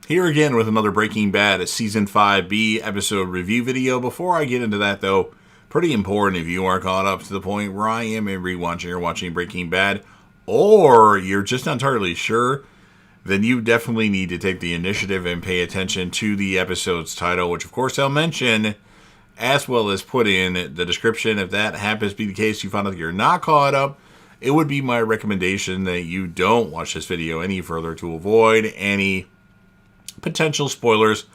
Here again with another Breaking Bad Season 5B episode review video. Before I get into that, though, pretty important if you are caught up to the point where I am in rewatching or watching Breaking Bad, or you're just not entirely sure, then you definitely need to take the initiative and pay attention to the episode's title, which of course I'll mention, as well as put in the description. If that happens to be the case, you find out that you're not caught up, it would be my recommendation that you don't watch this video any further to avoid any potential spoilers.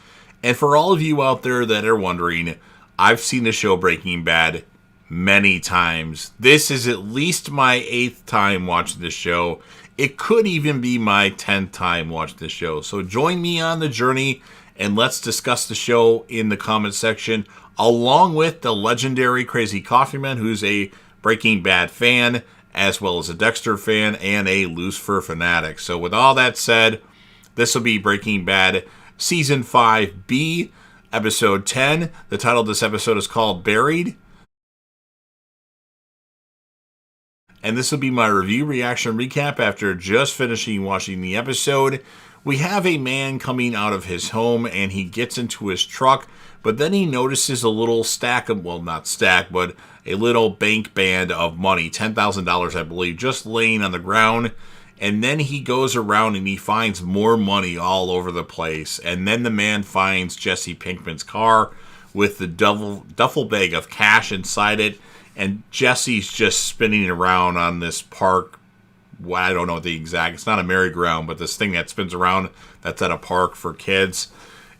And for all of you out there that are wondering, I've seen the show Breaking Bad many times. This is at least my 8th time watching this show. It could even be my 10th time watching this show. So join me on the journey and let's discuss the show in the comment section, along with the legendary Crazy Coffee Man, who's a Breaking Bad fan, as well as a Dexter fan and a Lucifer fanatic. So with all that said, this will be Breaking Bad Season 5B, Episode 10. The title of this episode is called Buried. And this will be my review, reaction, recap after just finishing watching the episode. We have a man coming out of his home and he gets into his truck, but then he notices a little stack of, well, not stack, but a little bank band of money, $10,000, I believe, just laying on the ground. And then he goes around and he finds more money all over the place. And then the man finds Jesse Pinkman's car with the duffel bag of cash inside it. And Jesse's just spinning around on this park. Well, I don't know the exact, it's not a merry-go-round, but this thing that spins around that's at a park for kids.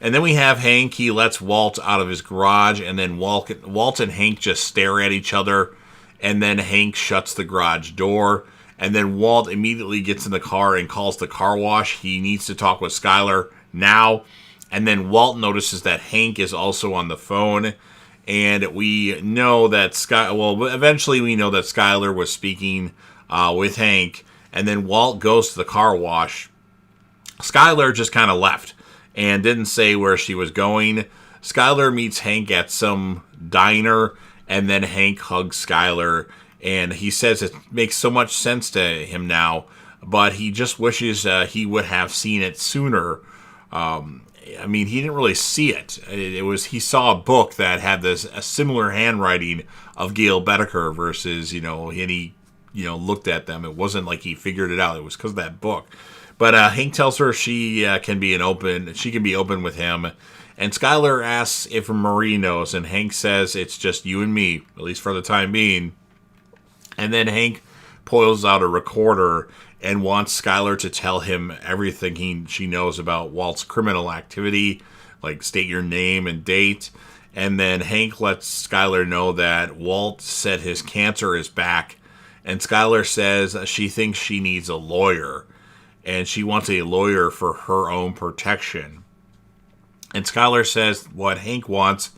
And then we have Hank. He lets Walt out of his garage. And then Walt and Hank just stare at each other. And then Hank shuts the garage door. And then Walt immediately gets in the car and calls the car wash. He needs to talk with Skyler now. And then Walt notices that Hank is also on the phone. And we know that eventually we know that Skyler was speaking with Hank. And then Walt goes to the car wash. Skyler just kind of left and didn't say where she was going. Skyler meets Hank at some diner. And then Hank hugs Skyler. And he says it makes so much sense to him now, but he just wishes he would have seen it sooner. I mean, he didn't really see it. He saw a book that had a similar handwriting of Gail Bedecker versus, and he, looked at them. It wasn't like he figured it out. It was because of that book. But Hank tells her she can be open with him. And Skyler asks if Marie knows, and Hank says it's just you and me, at least for the time being. And then Hank pulls out a recorder and wants Skyler to tell him everything she knows about Walt's criminal activity, like state your name and date. And then Hank lets Skyler know that Walt said his cancer is back. And Skyler says she thinks she needs a lawyer. And she wants a lawyer for her own protection. And Skyler says what Hank wants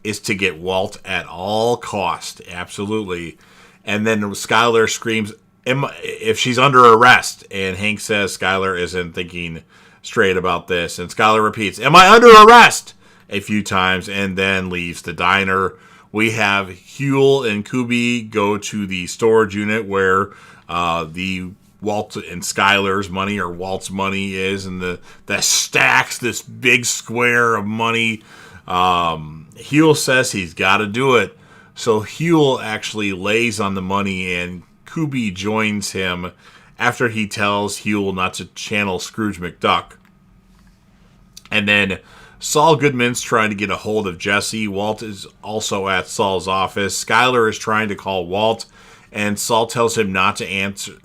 is to get Walt at all cost. Absolutely. And then Skyler screams if she's under arrest. And Hank says Skyler isn't thinking straight about this. And Skyler repeats, "Am I under arrest?" a few times and then leaves the diner. We have Huell and Kuby go to the storage unit where the Walt and Skyler's money, or Walt's money, is. And the stacks, this big square of money. Huell says he's got to do it. So Huell actually lays on the money, and Kuby joins him after he tells Huell not to channel Scrooge McDuck. And then Saul Goodman's trying to get a hold of Jesse. Walt is also at Saul's office. Skyler is trying to call Walt, and Saul tells him not to answer,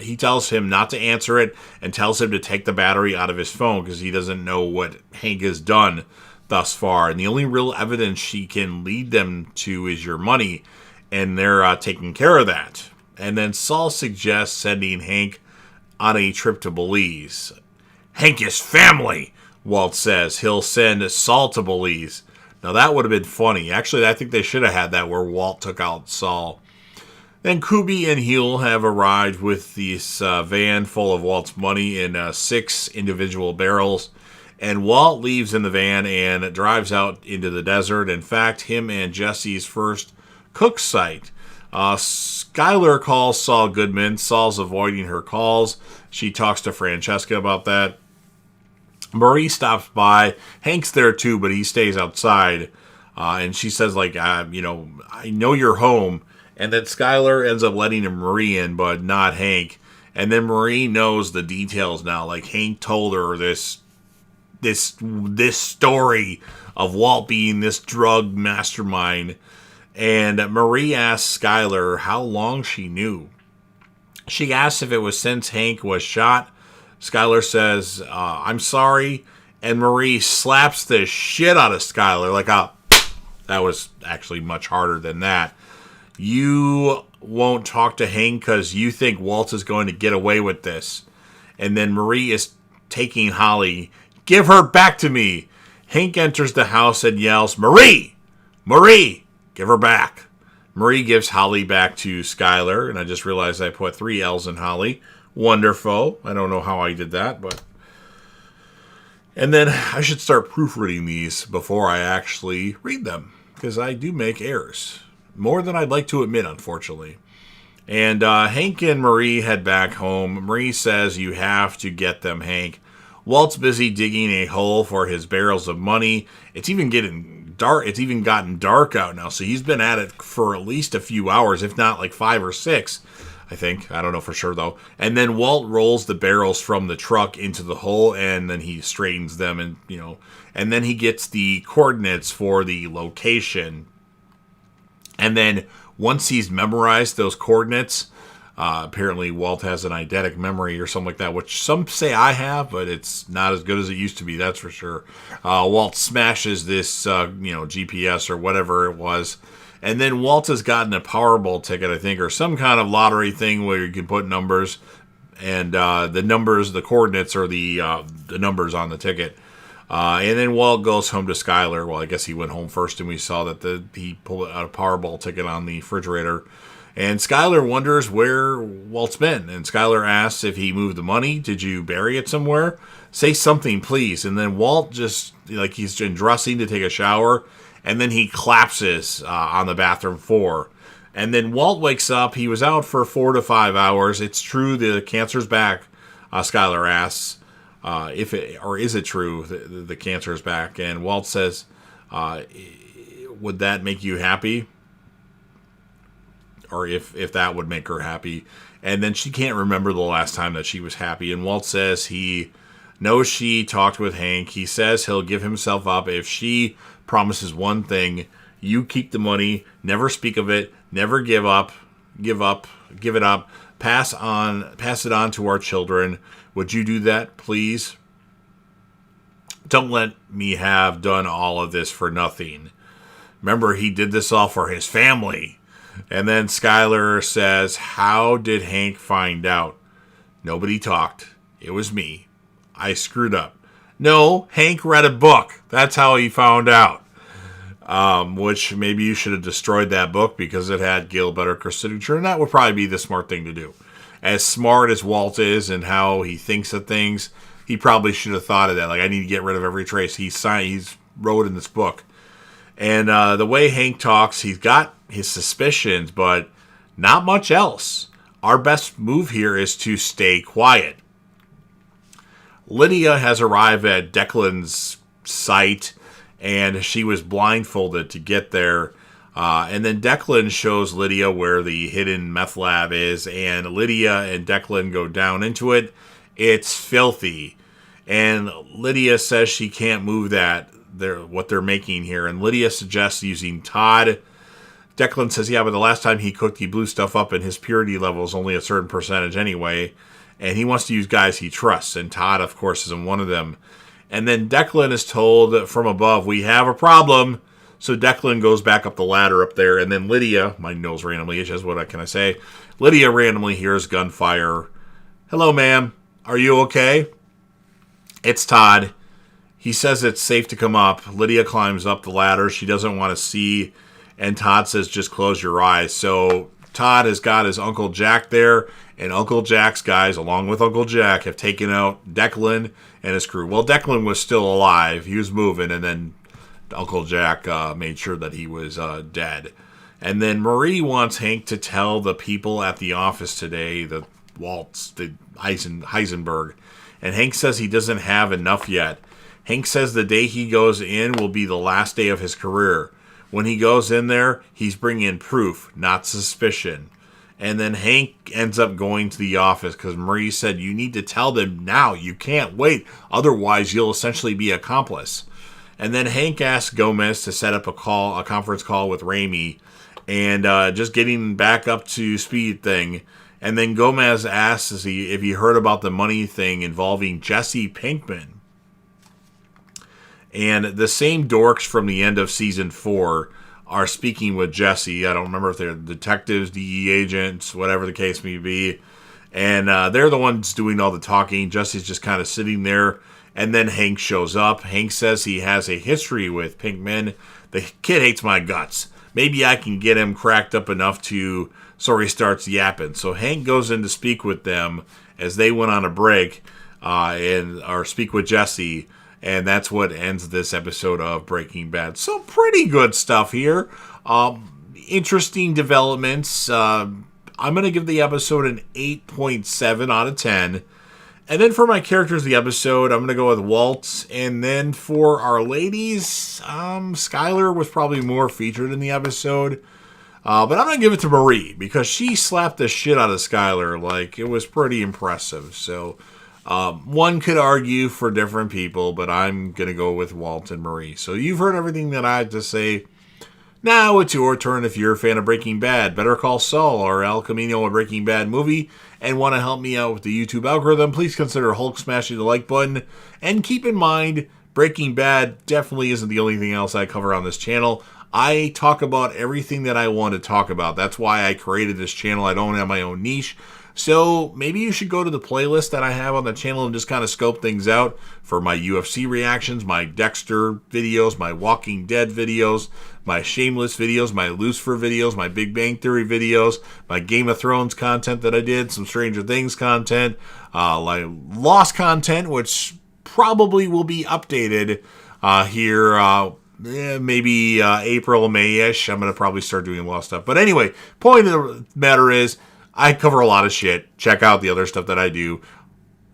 he tells him not to answer it and tells him to take the battery out of his phone because he doesn't know what Hank has done thus far, and the only real evidence she can lead them to is your money, and they're taking care of that. And then Saul suggests sending Hank on a trip to Belize. Hank is family, Walt says. He'll send Saul to Belize. Now that would have been funny. Actually, I think they should have had that where Walt took out Saul. Then Kuby and Huell have arrived with this van full of Walt's money in 6 individual barrels. And Walt leaves in the van and drives out into the desert. In fact, him and Jesse's first cook site. Skyler calls Saul Goodman. Saul's avoiding her calls. She talks to Francesca about that. Marie stops by. Hank's there too, but he stays outside. And she says, like, I know you're home. And then Skylar ends up letting Marie in, but not Hank. And then Marie knows the details now. Like, Hank told her this story of Walt being this drug mastermind. And Marie asks Skylar how long she knew. She asks if it was since Hank was shot. Skylar says, I'm sorry. And Marie slaps the shit out of Skylar. Like, that was actually much harder than that. You won't talk to Hank because you think Walt is going to get away with this. And then Marie is taking Holly. Give her back to me. Hank enters the house and yells, Marie! Marie! Give her back. Marie gives Holly back to Skylar. And I just realized I put 3 L's in Holly. Wonderful. I don't know how I did that, but... And then I should start proofreading these before I actually read them, because I do make errors. More than I'd like to admit, unfortunately. And Hank and Marie head back home. Marie says, you have to get them, Hank. Walt's busy digging a hole for his barrels of money. It's even getting dark. It's even gotten dark out now, so he's been at it for at least a few hours, if not like 5 or 6. I think. I don't know for sure, though. And then Walt rolls the barrels from the truck into the hole, and then he straightens them, and then he gets the coordinates for the location. And then once he's memorized those coordinates, apparently Walt has an eidetic memory or something like that, which some say I have, but it's not as good as it used to be, that's for sure. Walt smashes this, GPS or whatever it was. And then Walt has gotten a Powerball ticket, I think, or some kind of lottery thing where you can put numbers, and the coordinates are the numbers on the ticket. And then Walt goes home to Skylar. Well, I guess he went home first, and we saw that he pulled out a Powerball ticket on the refrigerator. And Skylar wonders where Walt's been. And Skylar asks if he moved the money. Did you bury it somewhere? Say something, please. And then Walt just, like he's been dressing to take a shower, and then he collapses on the bathroom floor. And then Walt wakes up. He was out for 4 to 5 hours. It's true the cancer's back, Skylar asks. Is it true the cancer is back? And Walt says, would that make you happy? Or if that would make her happy. And then she can't remember the last time that she was happy. And Walt says he knows she talked with Hank. He says he'll give himself up if she promises one thing: you keep the money, never speak of it, never give it up, pass it on to our children. Would you do that, please? Don't let me have done all of this for nothing. Remember, he did this all for his family. And then Skylar says, how did Hank find out? Nobody talked. It was me. I screwed up. No, Hank read a book. That's how he found out. Which maybe you should have destroyed that book because it had Gil Butterker's signature, and that would probably be the smart thing to do. As smart as Walt is and how he thinks of things, he probably should have thought of that. Like, I need to get rid of every trace. He's wrote in this book. And the way Hank talks, he's got his suspicions, but not much else. Our best move here is to stay quiet. Lydia has arrived at Declan's site, and she was blindfolded to get there. And then Declan shows Lydia where the hidden meth lab is, and Lydia and Declan go down into it. It's filthy. And Lydia says she can't move what they're making here. And Lydia suggests using Todd. Declan says, yeah, but the last time he cooked, he blew stuff up, and his purity level is only a certain percentage anyway. And he wants to use guys he trusts. And Todd, of course, isn't one of them. And then Declan is told from above, we have a problem. So Declan goes back up the ladder up there. And then Lydia, my nose randomly itches, what can I say? Lydia randomly hears gunfire. Hello, ma'am. Are you okay? It's Todd. He says it's safe to come up. Lydia climbs up the ladder. She doesn't want to see. And Todd says, just close your eyes. So Todd has got his Uncle Jack there. And Uncle Jack's guys, along with Uncle Jack, have taken out Declan and his crew. Well, Declan was still alive. He was moving. And then Uncle Jack made sure that he was dead. And then Marie wants Hank to tell the people at the office today, the Waltz, the Heisenberg. And Hank says he doesn't have enough yet. Hank says the day he goes in will be the last day of his career. When he goes in there, he's bringing proof, not suspicion. And then Hank ends up going to the office because Marie said, you need to tell them now. You can't wait. Otherwise, you'll essentially be accomplice. And then Hank asks Gomez to set up a conference call with Raimi, and just getting back up to speed thing. And then Gomez asks if he heard about the money thing involving Jesse Pinkman. And the same dorks from the end of season 4 are speaking with Jesse. I don't remember if they're detectives, DE agents, whatever the case may be. And they're the ones doing all the talking. Jesse's just kind of sitting there. And then Hank shows up. Hank says he has a history with Pinkman. The kid hates my guts. Maybe I can get him cracked up enough so he starts yapping. So Hank goes in to speak with them as they went on a break or speak with Jesse. And that's what ends this episode of Breaking Bad. So pretty good stuff here. Interesting developments. I'm going to give the episode an 8.7 out of 10. And then for my characters of the episode, I'm going to go with Walt. And then for our ladies, Skyler was probably more featured in the episode. But I'm going to give it to Marie because she slapped the shit out of Skyler. Like, it was pretty impressive. So one could argue for different people, but I'm going to go with Walt and Marie. So you've heard everything that I had to say. Now it's your turn if you're a fan of Breaking Bad, Better Call Saul, or El Camino, a Breaking Bad movie, and want to help me out with the YouTube algorithm, please consider Hulk smashing the like button. And keep in mind, Breaking Bad definitely isn't the only thing else I cover on this channel. I talk about everything that I want to talk about. That's why I created this channel. I don't have my own niche. So maybe you should go to the playlist that I have on the channel and just kind of scope things out for my UFC reactions, my Dexter videos, my Walking Dead videos, my Shameless videos, my Lucifer videos, my Big Bang Theory videos, my Game of Thrones content that I did, some Stranger Things content, like Lost content, which probably will be updated here maybe April, May-ish. I'm going to probably start doing Lost stuff. But anyway, point of the matter is, I cover a lot of shit. Check out the other stuff that I do.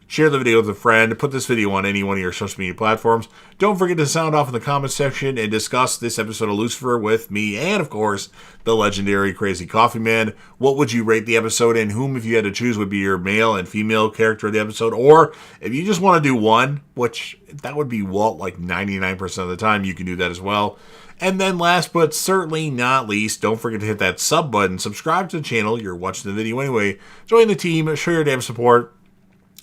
Share the video with a friend. Put this video on any one of your social media platforms. Don't forget to sound off in the comments section and discuss this episode of Lucifer with me and, of course, the legendary Crazy Coffee Man. What would you rate the episode, and whom, if you had to choose, would be your male and female character of the episode? Or if you just want to do one, which that would be Walt like 99% of the time, you can do that as well. And then last but certainly not least, don't forget to hit that sub button, subscribe to the channel, you're watching the video anyway, join the team, show your damn support,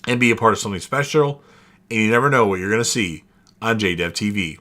and be a part of something special. And you never know what you're going to see on JDev TV.